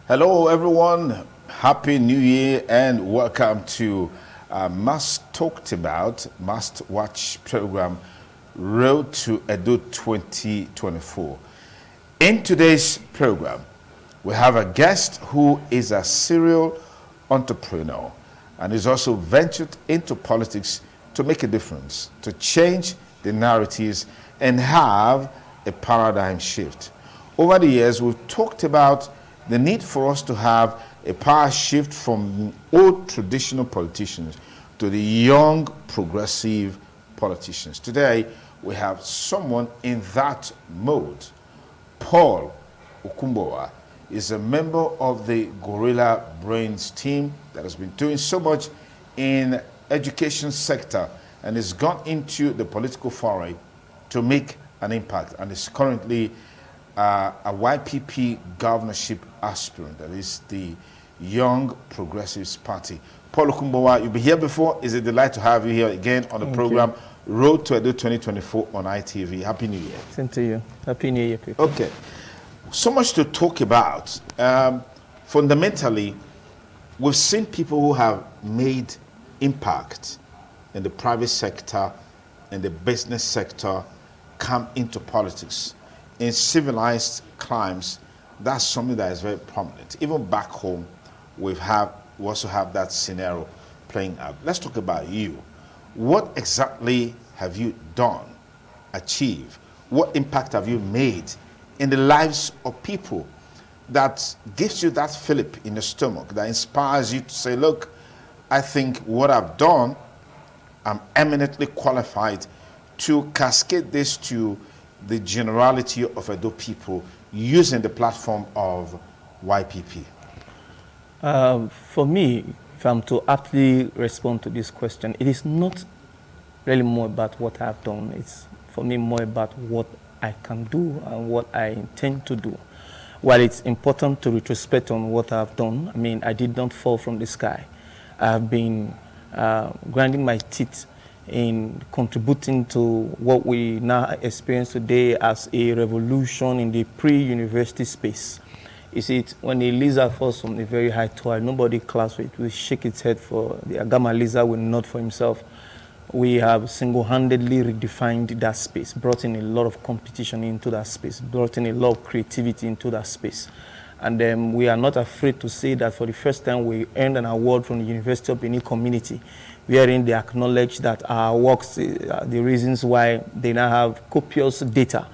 Hello, everyone. Happy New Year and welcome to Must Talked About, Must Watch program, Road to Edo 2024. In today's program, we have a guest who is a serial entrepreneur and is also ventured into politics to make a difference, to change the narratives and have a paradigm shift. Over the years, we've talked about the need for us to have a power shift from old traditional politicians to the young progressive politicians. Today, we have someone in that mode. Paul Okungbowa is a member of the Gorilla Brains team that has been doing so much in education sector and has gone into the political foray to make an impact and is currently a YPP governorship aspirant, that is the Young Progressives Party. Paul Okungbowa, you've been here before. It's a delight to have you here again on the program Road to Edo 2024 on ITV. Happy New Year. Same to you. Happy New Year, people. Okay. So much to talk about. Fundamentally, we've seen people who have made impact in the private sector and the business sector come into politics. In civilized climes, that's something that is very prominent. Even back home, we also have that scenario playing out. Let's talk about you. What exactly have you done, achieved? What impact have you made in the lives of people that gives you that fillip in the stomach, that inspires you to say, look, I think what I've done, I'm eminently qualified to cascade this to the generality of Edo people using the platform of YPP? For me, if I'm to aptly respond to this question, it is not really more about what I've done. It's, for me, more about what I can do and what I intend to do. While it's important to retrospect on what I've done, I mean, I did not fall from the sky. I've been grinding my teeth in contributing to what we now experience today as a revolution in the pre-university space. You see, when a lizard falls from a very high tower, nobody claps it, will shake its head for the Agama lizard, will nod for himself. We have single-handedly redefined that space, brought in a lot of competition into that space, brought in a lot of creativity into that space. And we are not afraid to say that for the first time we earned an award from the University of Benin community, wherein they acknowledge that our works, the reasons why they now have copious data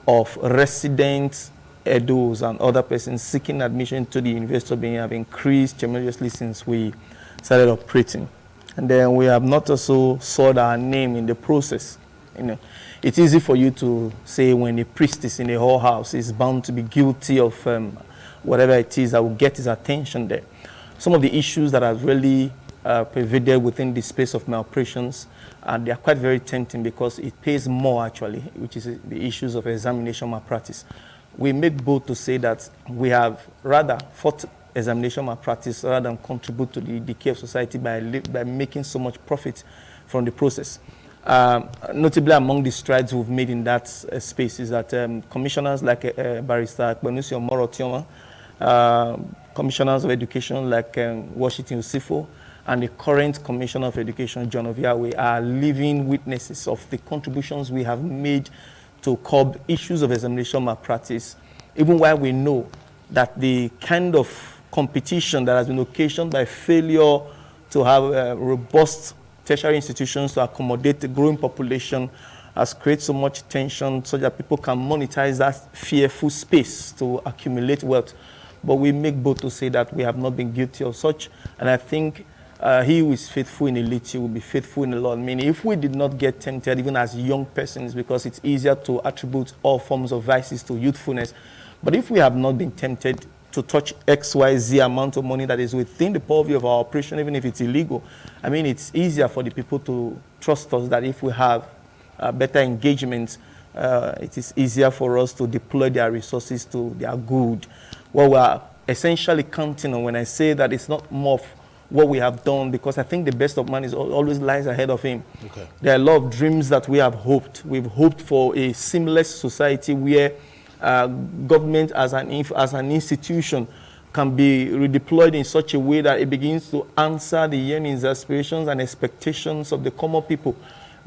of residents, Edos, and other persons seeking admission to the University of Benin have increased tremendously since we started operating. And then we have not also sold our name in the process. You know, it's easy for you to say when a priest is in a whorehouse, he's bound to be guilty of whatever it is that will get his attention there. Some of the issues that have really pervaded within the space of my operations, and they are quite very tempting because it pays more actually, which is the issues of examination malpractice. We make bold to say that we have rather fought examination malpractice rather than contribute to the decay of society by making so much profit from the process. Notably among the strides we've made in that space is that commissioners like Barrister Akbenusio Morotioma, commissioners of education like Washington Usifo, and the current Commissioner of Education, John Oviawe, are living witnesses of the contributions we have made to curb issues of examination malpractice, even while we know that the kind of competition that has been occasioned by failure to have robust tertiary institutions to accommodate the growing population has created so much tension so that people can monetize that fearful space to accumulate wealth. But we make bold to say that we have not been guilty of such, and I think he who is faithful in a little will be faithful in a lot. Meaning, if we did not get tempted, even as young persons, because it's easier to attribute all forms of vices to youthfulness, but if we have not been tempted to touch XYZ amount of money that is within the purview of our operation, even if it's illegal, I mean, it's easier for the people to trust us that if we have better engagement, it is easier for us to deploy their resources to their good. What we are essentially counting on when I say that it's not more of what we have done, because I think the best of man is always lies ahead of him. Okay. There are a lot of dreams that we have hoped. We've hoped for a seamless society where government as an institution can be redeployed in such a way that it begins to answer the yearnings, aspirations, and expectations of the common people.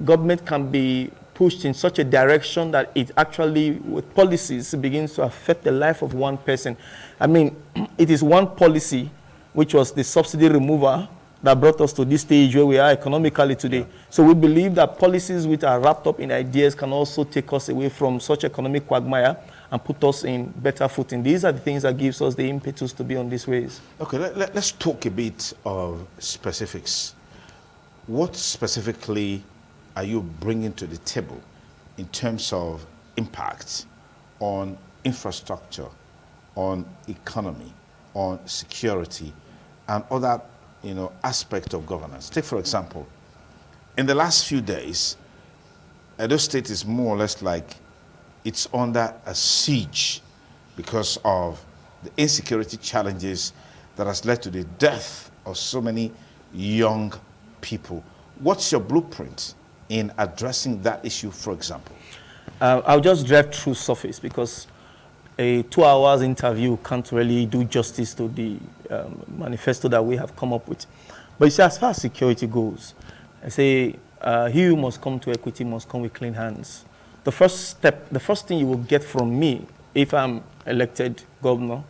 Government can be pushed in such a direction that it actually, with policies, begins to affect the life of one person. I mean, it is one policy, which was the subsidy removal, that brought us to this stage where we are economically today. Yeah. So we believe that policies which are wrapped up in ideas can also take us away from such economic quagmire and put us in better footing. These are the things that gives us the impetus to be on this ways. Okay, let's talk a bit of specifics. What specifically are you bringing to the table in terms of impact on infrastructure, on economy, on security, and other aspect of governance? Take, for example, in the last few days, Edo State is more or less like it's under a siege because of the insecurity challenges that has led to the death of so many young people. What's your blueprint in addressing that issue, for example? I'll just drive through surface because a 2 hours interview can't really do justice to the manifesto that we have come up with. But you see, as far as security goes, I say, he who must come to equity must come with clean hands. The first step, the first thing you will get from me if I'm elected governor,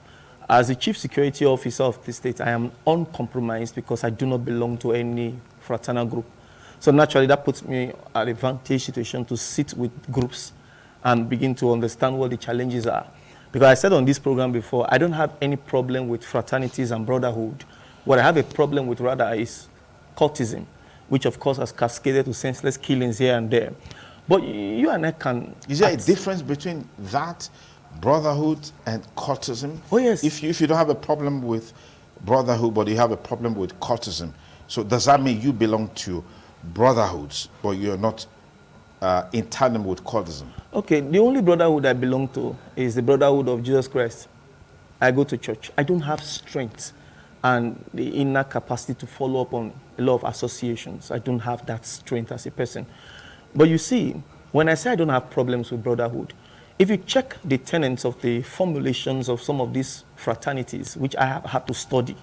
as the chief security officer of the state, I am uncompromised because I do not belong to any fraternal group. So naturally, that puts me at a vantage situation to sit with groups and begin to understand what the challenges are. Because I said on this program before, I don't have any problem with fraternities and brotherhood. What I have a problem with rather is cultism, which of course has cascaded to senseless killings here and there. But you and I can... Is there a difference between that, brotherhood, and cultism? Oh, yes. If you don't have a problem with brotherhood, but you have a problem with cultism, so does that mean you belong to brotherhoods, but you're not in tandem with cultism? Okay, the only brotherhood I belong to is the Brotherhood of Jesus Christ. I go to church. I don't have strength and the inner capacity to follow up on a lot of associations. I don't have that strength as a person. But you see, when I say I don't have problems with brotherhood, if you check the tenets of the formulations of some of these fraternities, which I have had to study,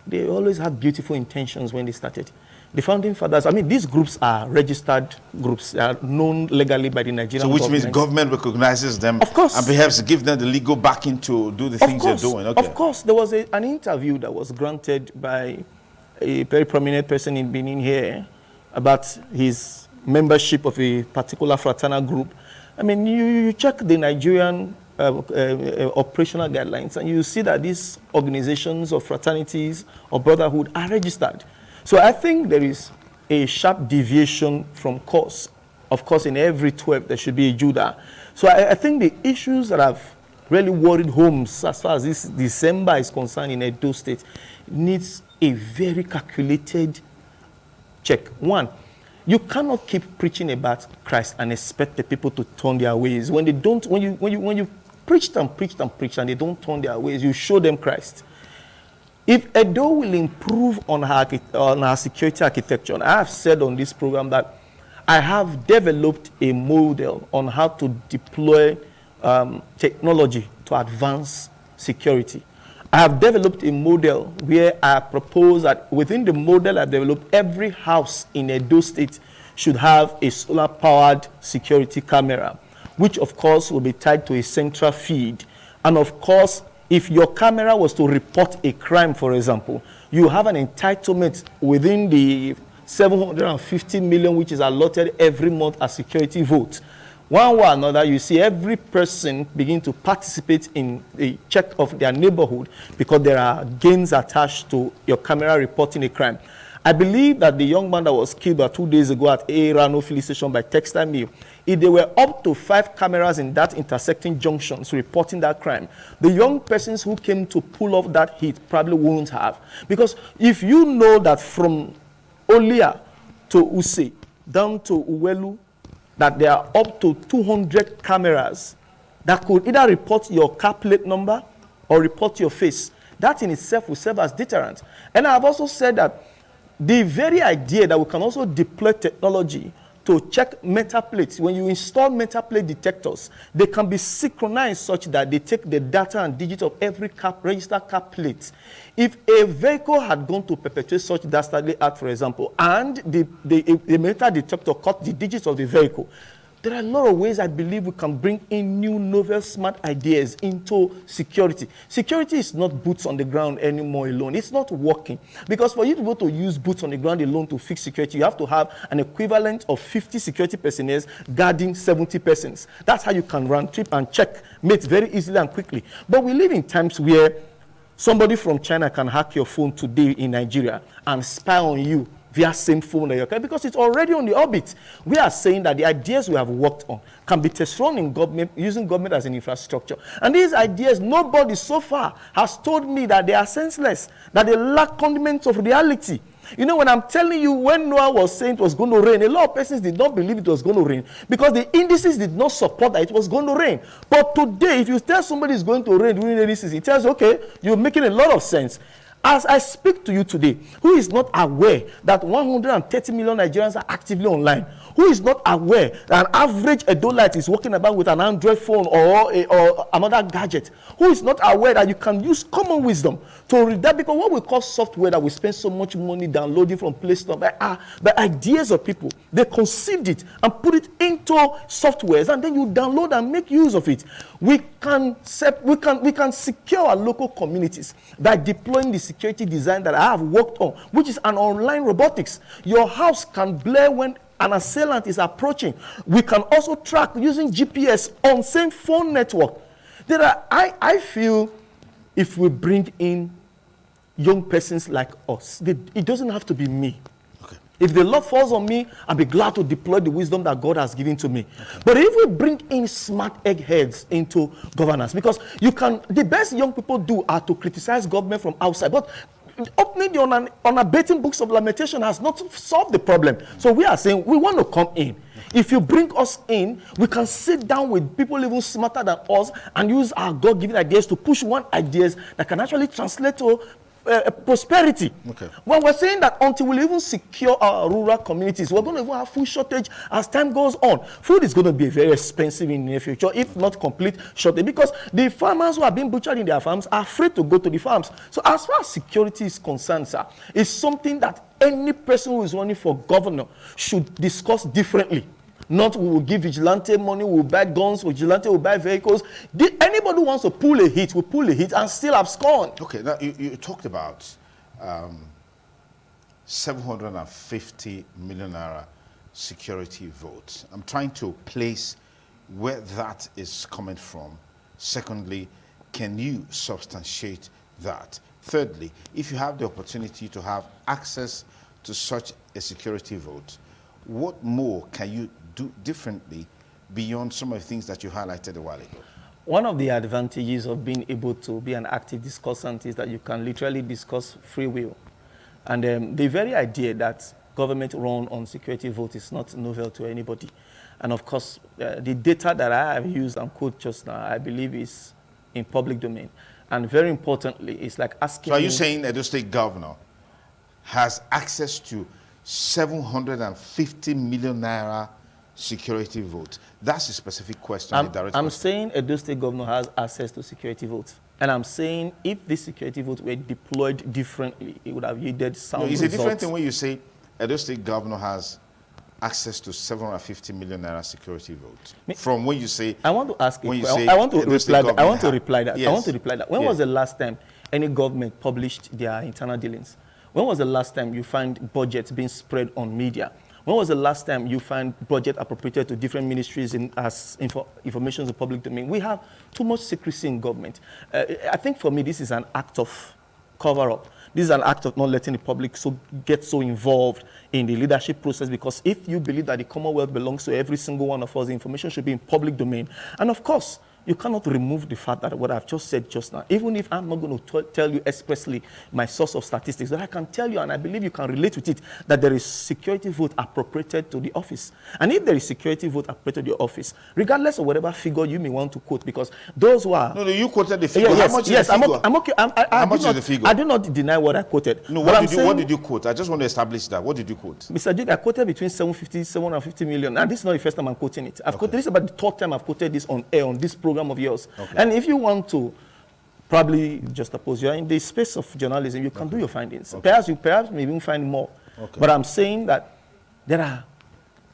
they always had beautiful intentions when they started. The founding fathers, I mean, these groups are registered groups. They are known legally by the Nigerian government. So which means government recognizes them, of course, and perhaps give them the legal backing to do the things they're doing. Okay. Of course. There was an interview that was granted by a very prominent person in Benin here about his membership of a particular fraternal group. I mean, you check the Nigerian operational guidelines and you see that these organizations or fraternities or brotherhood are registered. So I think there is a sharp deviation from course. Of course, in every 12, there should be a Judah. So I think the issues that have really worried homes as far as this December is concerned in Edo State needs a very calculated check. One, you cannot keep preaching about Christ and expect the people to turn their ways. When they don't, when you preach and they don't turn their ways, you show them Christ. If Edo will improve on her security architecture, and I have said on this program that I have developed a model on how to deploy technology to advance security. I have developed a model where I propose that within the model I've developed, every house in Edo State should have a solar-powered security camera, which of course will be tied to a central feed. And of course, if your camera was to report a crime, for example, you have an entitlement within the 750 million which is allotted every month as security vote. One way or another, you see every person begin to participate in the check of their neighborhood because there are gains attached to your camera reporting a crime. I believe that the young man that was killed about 2 days ago at A. Rano filling station by Textile Mill, if there were up to 5 cameras in that intersecting junctions reporting that crime, the young persons who came to pull off that hit probably won't have. Because if you know that from Olia to Use down to Uwelu, that there are up to 200 cameras that could either report your car plate number or report your face, that in itself will serve as deterrent. And I have also said that the very idea that we can also deploy technology to check metal plates. When you install metal plate detectors, they can be synchronized such that they take the data and digits of every registered car plate. If a vehicle had gone to perpetuate such dastardly act, for example, and the metal detector caught the digits of the vehicle, there are a lot of ways I believe we can bring in new, novel, smart ideas into security. Security is not boots on the ground anymore alone. It's not working. Because for you to be able to use boots on the ground alone to fix security, you have to have an equivalent of 50 security personnel guarding 70 persons. That's how you can run trip and check mates very easily and quickly. But we live in times where somebody from China can hack your phone today in Nigeria and spy on you via same phone that you're carrying, because it's already on the orbit. We are saying that the ideas we have worked on can be tested in government, using government as an infrastructure. And these ideas, nobody so far has told me that they are senseless, that they lack condiments of reality. You know, when I'm telling you, when Noah was saying it was going to rain, a lot of persons did not believe it was going to rain because the indices did not support that it was going to rain. But today, if you tell somebody it's going to rain during rainy season, it tells you, okay, you're making a lot of sense. As I speak to you today, who is not aware that 130 million Nigerians are actively online? Who is not aware that an average Adolite is walking about with an Android phone or another gadget? Who is not aware that you can use common wisdom to read that? Because what we call software that we spend so much money downloading from Play Store, the ideas of people, they conceived it and put it into softwares, and then you download and make use of it. We can secure our local communities by deploying the security design that I have worked on, which is an online robotics. Your house can blare when an assailant is approaching. We can also track using GPS on same phone network. I feel if we bring in young persons like us, it doesn't have to be me. Okay. If the Lord falls on me, I'll be glad to deploy the wisdom that God has given to me. Okay. But if we bring in smart eggheads into governance, because the best young people do are to criticize government from outside, but opening the unabating books of lamentation has not solved the problem. So we are saying we want to come in. If you bring us in, we can sit down with people even smarter than us and use our God-given ideas to push one ideas that can actually translate to prosperity. Okay. When we're saying that until we even secure our rural communities, we're going to even have food shortage as time goes on. Food is going to be very expensive in the near future, if not complete shortage, because the farmers who are being butchered in their farms are afraid to go to the farms. So as far as security is concerned, sir, it's something that any person who is running for governor should discuss differently. Not we will give vigilante money, we will buy guns, vigilante will buy vehicles. Anybody who wants to pull a hit will pull a hit and still abscond. Okay, now you talked about 750 million naira security votes. I'm trying to place where that is coming from. Secondly, can you substantiate that? Thirdly, if you have the opportunity to have access to such a security vote, what more can you do differently beyond some of the things that you highlighted a while ago? One of the advantages of being able to be an active discussant is that you can literally discuss free will. And the very idea that government run on security vote is not novel to anybody. And of course, the data that I have used and quote just now, I believe is in public domain. And very importantly, it's like asking... So are you saying Edo State governor has access to 750 million naira security votes? That's a specific question. I'm saying Edo State governor has access to security votes. And I'm saying if this security vote were deployed differently, it would have yielded sound results. It's a different thing when you say Edo State governor has access to 750 million naira security votes. From when you say... I want to ask you, I want to reply that. Yes. I want to reply that. When was the last time any government published their internal dealings? When was the last time you find budgets being spread on media? When was the last time you find budget appropriated to different ministries as information in the public domain? We have too much secrecy in government. I think for me, this is an act of cover-up. This is an act of not letting the public get so involved in the leadership process, because if you believe that the Commonwealth belongs to every single one of us, the information should be in public domain. And of course, you cannot remove the fact that what I've just said just now, even if I'm not going to tell you expressly my source of statistics, but I can tell you, and I believe you can relate with it, that there is security vote appropriated to the office. And if there is security vote appropriated to the office, regardless of whatever figure you may want to quote, because those who are... No, you quoted the figure. Yes, How much yes, is the figure? I'm okay. How much is the figure? I do not deny what I quoted. No, what did you quote? I just want to establish that. What did you quote? Mr. Duke, I quoted between 750 million. And this is not the first time I'm quoting it. I've quoted this about the third time I've quoted this on air on this program of yours. Okay. And if you want to probably just oppose, you are in the space of journalism, you can do your findings. Okay. Perhaps maybe even find more. Okay. But I'm saying that there are,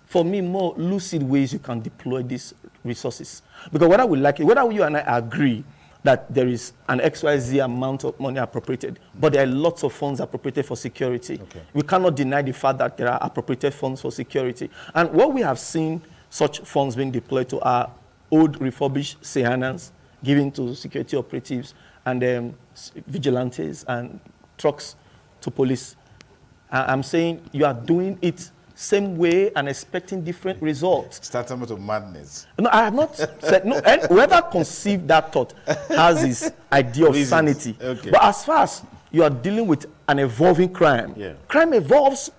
for me, more lucid ways you can deploy these resources. Because whether we like it, whether you and I agree that there is an XYZ amount of money appropriated, but there are lots of funds appropriated for security. Okay. We cannot deny the fact that there are appropriated funds for security. And what we have seen such funds being deployed to are old refurbished Sehanans given to security operatives and vigilantes and trucks to police. I'm saying you are doing it same way and expecting different results. Starting with madness. No, I have not said no. And whoever conceived that thought has this idea of sanity. Okay. But as far as you are dealing with an evolving crime, crime evolves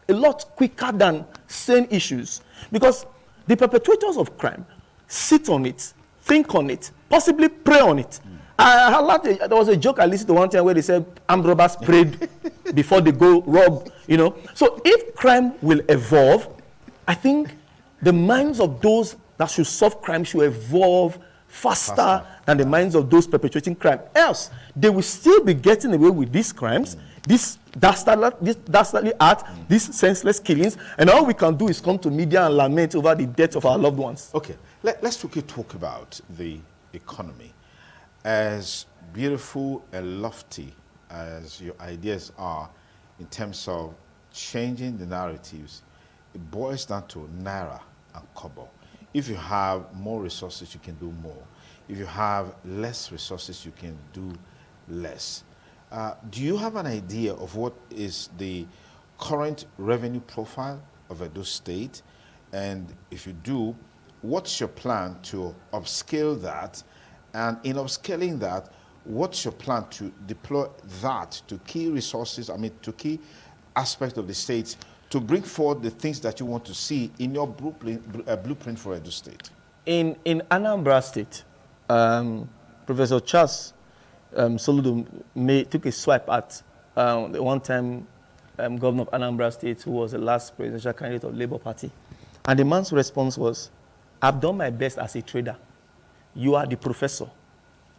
a lot quicker than sane issues, because the perpetrators of crime sit on it, think on it, possibly pray on it. There was a joke I listened to one time where they said armed robbers prayed before they go rob, you know. So if crime will evolve, I think the minds of those that should solve crime should evolve faster than the minds of those perpetrating crime. Else, they will still be getting away with these crimes, this dastardly act, these senseless killings, and all we can do is come to media and lament over the death of our loved ones. Okay, let's quickly talk about the economy. As beautiful and lofty as your ideas are in terms of changing the narratives, it boils down to naira and kobo. If you have more resources, you can do more. If you have less resources, you can do less. Do you have an idea of what is the current revenue profile of Edo State? And if you do, what's your plan to upscale that? And in upscaling that, what's your plan to deploy that to key resources, to key aspects of the state, to bring forward the things that you want to see in your blueprint for Edo State? In Anambra State, Professor Charles Soludo took a swipe at the one-time governor of Anambra State, who was the last presidential candidate of Labour Party. And the man's response was, I've done my best as a trader. You are the professor.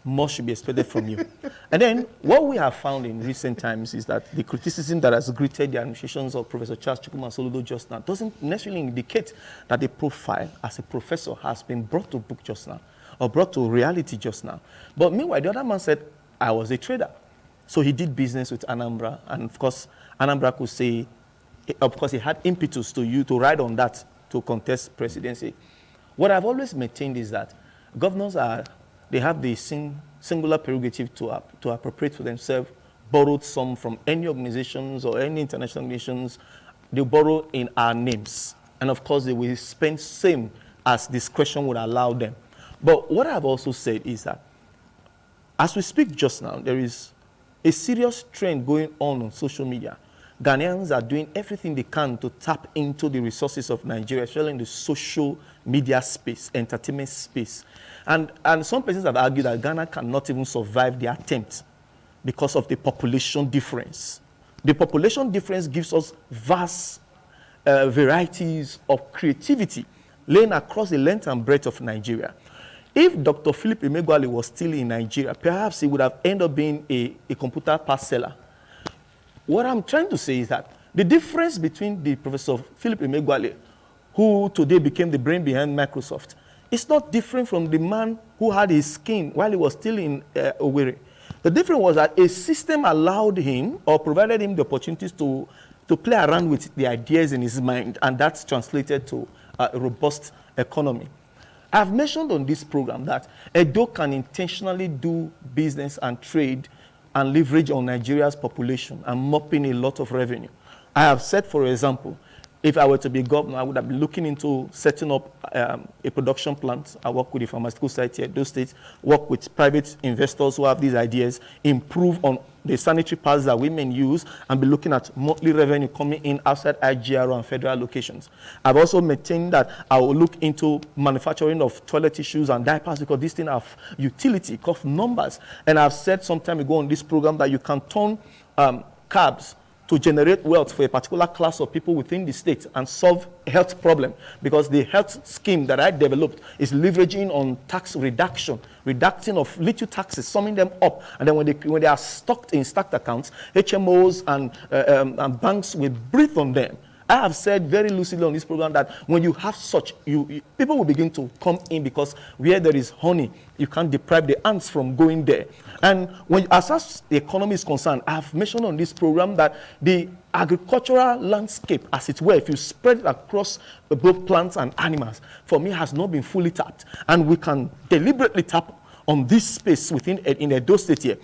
More should be expected from you. And then what we have found in recent times is that the criticism that has greeted the administrations of Professor Charles Chukwuma Soludo just now doesn't necessarily indicate that the profile as a professor has been brought to book just now or brought to reality just now. But meanwhile, the other man said, I was a trader. So he did business with Anambra. And of course, Anambra could say, of course, he had impetus to ride on that to contest presidency. What I've always maintained is that governors they have the singular prerogative to appropriate for themselves, borrowed some from any organizations or any international organizations. They borrow in our names. And of course, they will spend same as discretion would allow them. But what I've also said is that as we speak just now, there is a serious trend going on social media. Ghanaians are doing everything they can to tap into the resources of Nigeria, especially in the social media space, entertainment space. And some persons have argued that Ghana cannot even survive the attempt because of the population difference. The population difference gives us vast varieties of creativity laying across the length and breadth of Nigeria. If Dr. Philip Emeagwali was still in Nigeria, perhaps he would have ended up being a computer parts seller. What I'm trying to say is that the difference between the Professor Philip Emeagwali, who today became the brain behind Microsoft, is not different from the man who had his skin while he was still in Owerri. The difference was that a system allowed him or provided him the opportunities to play around with the ideas in his mind, and that's translated to a robust economy. I've mentioned on this program that Edo can intentionally do business and trade and leverage on Nigeria's population and mop in a lot of revenue. I have said, for example, If I were to be governor, I would have been looking into setting up a production plant. I work with the pharmaceutical society at those states, work with private investors who have these ideas, improve on the sanitary pads that women use, and be looking at monthly revenue coming in outside IGRO and federal locations. I've also maintained that I will look into manufacturing of toilet tissues and diapers, because these things have utility, cost numbers. And I've said some time ago on this program that you can turn cabs to generate wealth for a particular class of people within the state and solve a health problem, because the health scheme that I developed is leveraging on tax reduction, reducting of little taxes, summing them up, and then when they are stocked in stacked accounts, HMOs and banks will breathe on them. I have said very lucidly on this program that when you have such, people will begin to come in, because where there is honey, you can't deprive the ants from going there. And as far as the economy is concerned, I have mentioned on this program that the agricultural landscape, as it were, if you spread it across both plants and animals, for me has not been fully tapped. And we can deliberately tap on this space in Edo State here.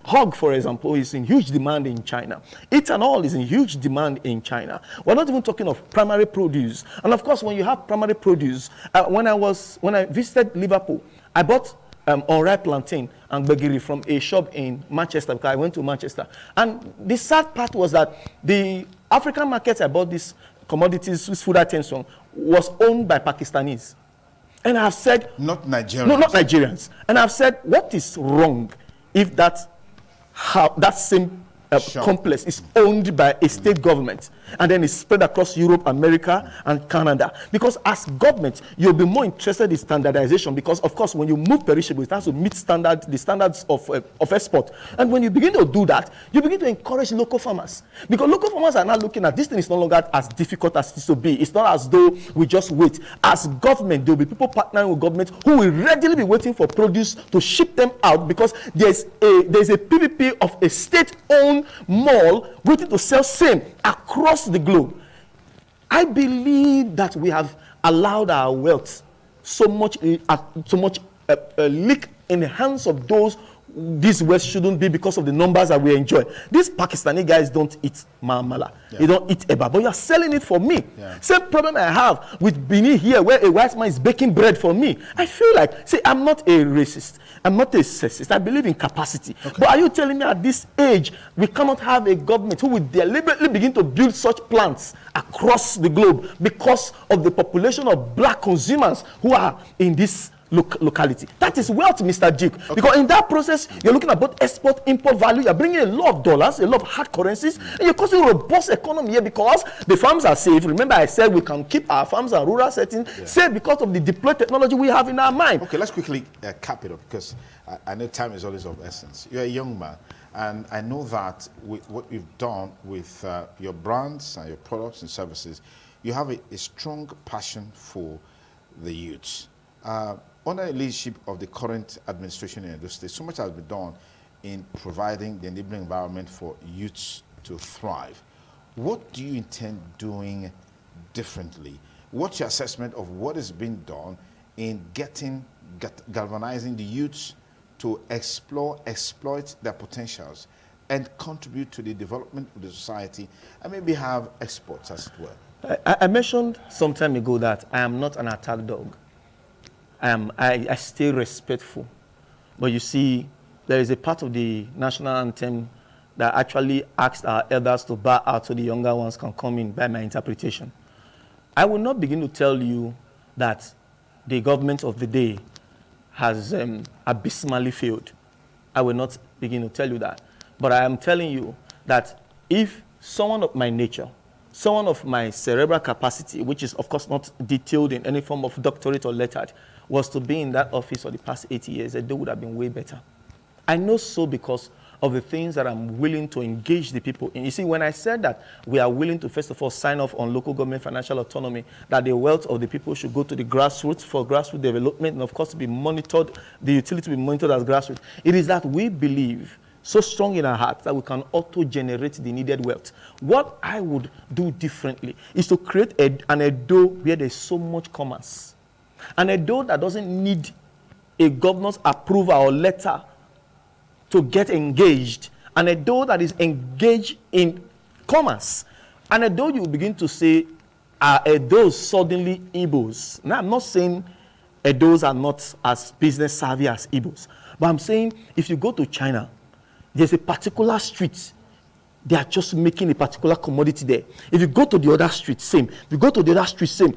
Hog, for example, is in huge demand in China. Ethanol is in huge demand in China. We're not even talking of primary produce. And of course, when you have primary produce, when I visited Liverpool, I bought unripe plantain and gbegiri from a shop in Manchester, because I went to Manchester. And the sad part was that the African market I bought these commodities, this food items from, was owned by Pakistanis. And I've said... Not Nigerians. No, not Nigerians. And I've said, what is wrong if that same complex is owned by a state government, and then it's spread across Europe, America, and Canada? Because as government, you'll be more interested in standardization, because of course when you move perishables, it has to meet the standards of export. And when you begin to do that, you begin to encourage local farmers, because local farmers are now looking at this thing is no longer as difficult as it used to be. It's not as though we just wait. As government, there will be people partnering with government who will readily be waiting for produce to ship them out, because there's a PPP of a state-owned mall waiting to sell same across the globe. I believe that we have allowed our wealth so much leak in the hands of those this wealth shouldn't be, because of the numbers that we enjoy. These Pakistani guys don't eat ma'amala. They don't eat eba, but you're selling it for me. Same problem I have with Benin here, where a white man is baking bread for me. I feel like, see, I'm not a racist. I'm not a sexist. I believe in capacity. But are you telling me at this age, we cannot have a government who will deliberately begin to build such plants across the globe because of the population of black consumers who are in this locality? That is wealth, Mr. Duke. Because in that process, you're looking at both export, import value. You're bringing a lot of dollars, a lot of hard currencies, and you're causing a robust economy here, because the farms are safe. Remember, I said we can keep our farms and rural settings safe because of the deployed technology we have in our mind. Okay, let's quickly cap it up, because I know time is always of essence. You're a young man, and I know that with what you've done with your brands and your products and services, you have a strong passion for the youths. Under the leadership of the current administration in Edo State, so much has been done in providing the enabling environment for youths to thrive. What do you intend doing differently? What's your assessment of what is being done in galvanizing the youths to exploit their potentials and contribute to the development of the society, and maybe have exports, as it were? I mentioned some time ago that I am not an attack dog. I stay respectful. But you see, there is a part of the national anthem that actually asked our elders to bow out so the younger ones can come in, by my interpretation. I will not begin to tell you that the government of the day has abysmally failed. I will not begin to tell you that. But I am telling you that if someone of my nature, someone of my cerebral capacity, which is of course not detailed in any form of doctorate or lettered, was to be in that office for the past 80 years, they would have been way better. I know so because of the things that I'm willing to engage the people in. You see, when I said that we are willing to, first of all, sign off on local government financial autonomy, that the wealth of the people should go to the grassroots for grassroots development, and of course to be monitored, the utility to be monitored as grassroots, it is that we believe so strong in our hearts that we can auto-generate the needed wealth. What I would do differently is to create an Edo where there's so much commerce. An Edo that doesn't need a governor's approval or letter to get engaged. An Edo that is engaged in commerce. And although you begin to say, are Edos suddenly Igbos? Now, I'm not saying Edos are not as business savvy as Igbos. But I'm saying if you go to China, there's a particular street, they are just making a particular commodity there. If you go to the other street, same. If you go to the other street, same.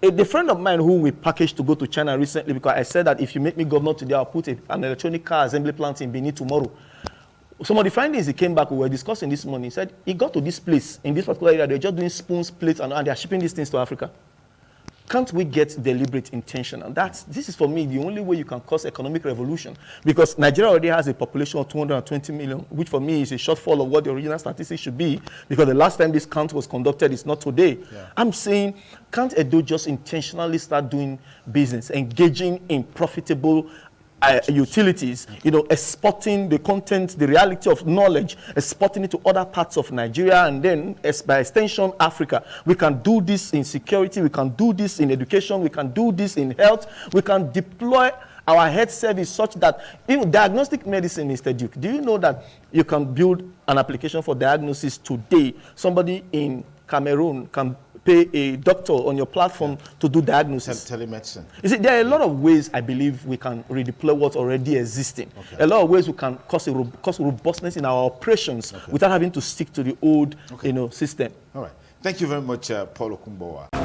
A friend of mine who we packaged to go to China recently, because I said that if you make me governor today, I'll put an electronic car assembly plant in Benin tomorrow. Some of the findings, he came back, we were discussing this morning. He said he got to this place, in this particular area, they're just doing spoons, plates, and they're shipping these things to Africa. Can't we get deliberate intention? And this is, for me, the only way you can cause economic revolution. Because Nigeria already has a population of 220 million, which for me is a shortfall of what the original statistics should be. Because the last time this count was conducted is not today. Yeah. I'm saying, can't Edo just intentionally start doing business, engaging in profitable utilities, exporting the content, the reality of knowledge, exporting it to other parts of Nigeria, and then by extension, Africa. We can do this in security, we can do this in education, we can do this in health, we can deploy our health service such that, even diagnostic medicine, Mr. Duke, do you know that you can build an application for diagnosis today? Somebody in Cameroon can pay a doctor on your platform to do diagnosis. Telemedicine. You see, there are a lot of ways I believe we can redeploy what's already existing. Okay. A lot of ways we can cause robustness in our operations without having to stick to the old system. All right. Thank you very much, Paul Okungbowa.